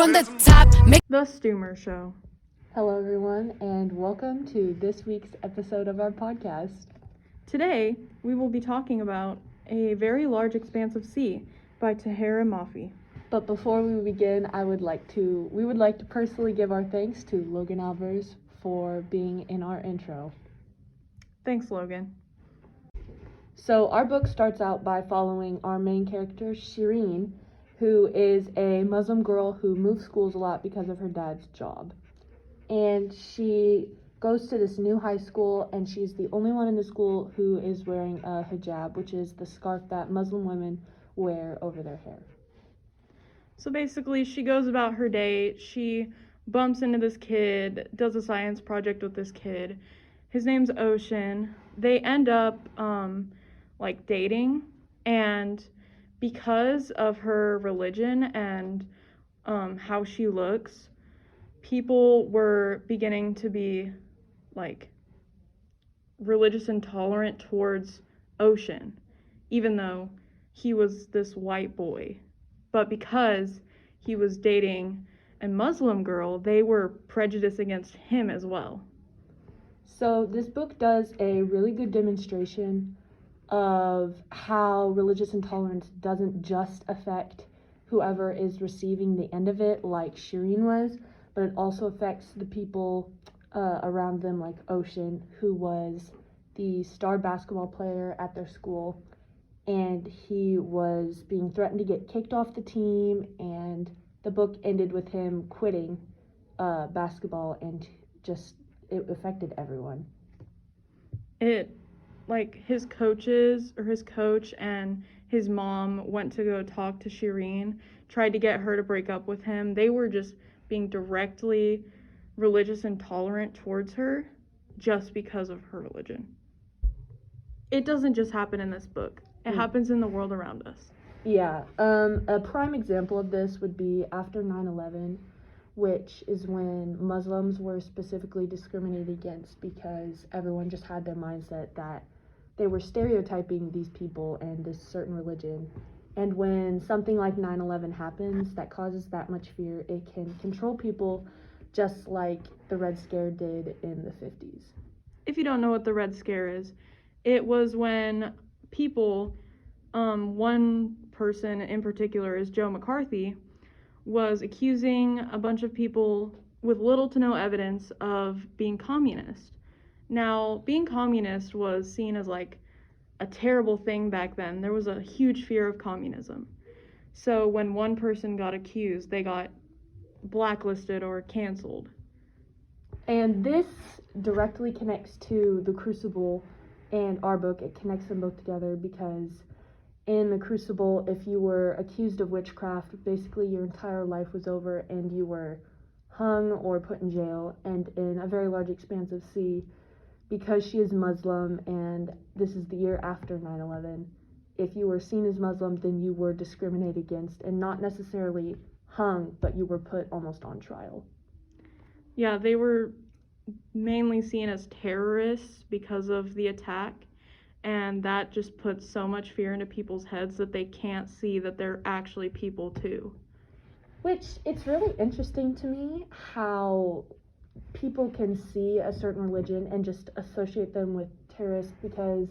from the top. The Stoomer Show. Hello, everyone, and welcome to this week's episode of our podcast. Today, we will be talking about A Very Large Expanse of Sea by Tahereh Mafi. But before we begin, we would like to personally give our thanks to Logan Alvers for being in our intro. Thanks, Logan. So our book starts out by following our main character, Shireen, who is a Muslim girl who moves schools a lot because of her dad's job. And she goes to this new high school, and she's the only one in the school who is wearing a hijab, which is the scarf that Muslim women wear over their hair. So basically, she goes about her day. She bumps into this kid, does a science project with this kid. His name's Ocean. They end up dating, and because of her religion and how she looks, people were beginning to be religious intolerant towards Ocean, even though he was this white boy. But because he was dating a Muslim girl, they were prejudiced against him as well. So this book does a really good demonstration of how religious intolerance doesn't just affect whoever is receiving the end of it, like Shireen was, but it also affects the people around them, like Ocean, who was the star basketball player at their school, and he was being threatened to get kicked off the team, and the book ended with him quitting basketball, and it affected everyone. His coach and his mom went to go talk to Shireen, tried to get her to break up with him. They were just being directly religious intolerant towards her just because of her religion. It doesn't just happen in this book. It happens in the world around us. Yeah. A prime example of this would be after 9/11, which is when Muslims were specifically discriminated against because everyone just had their mindset that they were stereotyping these people and this certain religion. And when something like 9/11 happens that causes that much fear, it can control people just like the Red Scare did in the 50s. If you don't know what the Red Scare is, it was when people, one person in particular is Joe McCarthy, was accusing a bunch of people with little to no evidence of being communist. Now, being communist was seen as a terrible thing back then. There was a huge fear of communism. So when one person got accused, they got blacklisted or canceled. And this directly connects to The Crucible and our book. It connects them both together because in The Crucible, if you were accused of witchcraft, basically your entire life was over and you were hung or put in jail. And in A Very Large Expanse of Sea, because she is Muslim and this is the year after 9/11, if you were seen as Muslim, then you were discriminated against and not necessarily hung, but you were put almost on trial. Yeah, they were mainly seen as terrorists because of the attack, and that just puts so much fear into people's heads that they can't see that they're actually people too. Which, it's really interesting to me how people can see a certain religion and just associate them with terrorists, because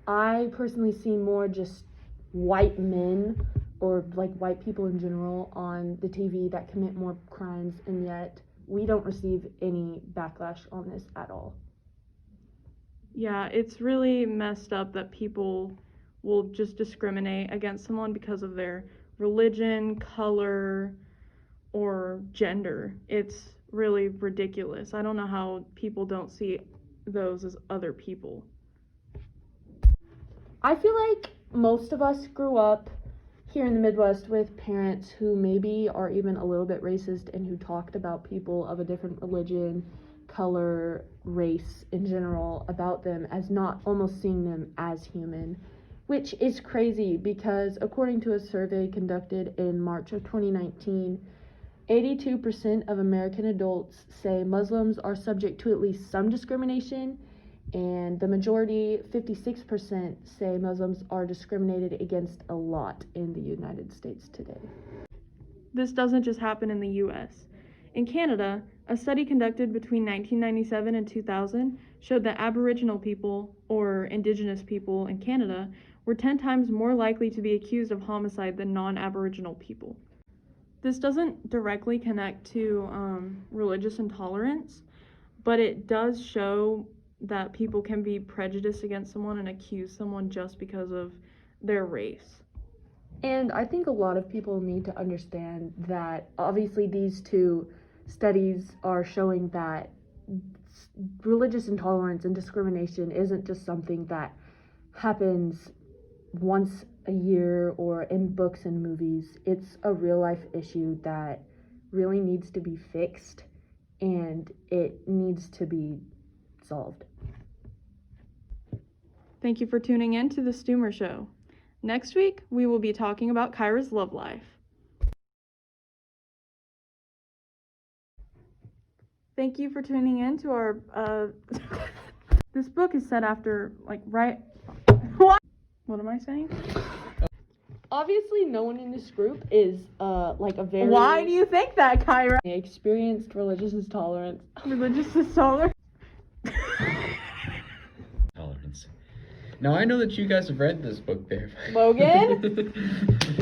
I personally see more just white men or white people in general on the TV that commit more crimes, and yet we don't receive any backlash on this at all. Yeah, it's really messed up that people will just discriminate against someone because of their religion, color, or gender. It's really ridiculous. I don't know how people don't see those as other people. I feel like most of us grew up here in the Midwest with parents who maybe are even a little bit racist and who talked about people of a different religion, color, race in general about them as not almost seeing them as human, which is crazy because according to a survey conducted in March of 2019, 82% of American adults say Muslims are subject to at least some discrimination, and the majority, 56%, say Muslims are discriminated against a lot in the United States today. This doesn't just happen in the US. In Canada, a study conducted between 1997 and 2000 showed that Aboriginal people, or Indigenous people in Canada, were 10 times more likely to be accused of homicide than non-Aboriginal people. This doesn't directly connect to religious intolerance, but it does show that people can be prejudiced against someone and accuse someone just because of their race. And I think a lot of people need to understand that obviously these two studies are showing that religious intolerance and discrimination isn't just something that happens once a year or in books and movies. It's a real life issue that really needs to be fixed, and it needs to be solved. Thank you for tuning in to the Stoomer Show. Next week, we will be talking about Kyra's love life. Thank you for tuning in to our, this book is set after, what am I saying? Obviously, no one in this group is like a very Why do you think that, Kyra? experienced religious intolerance. Religious intolerance? Tolerance. Now I know that you guys have read this book there. Logan?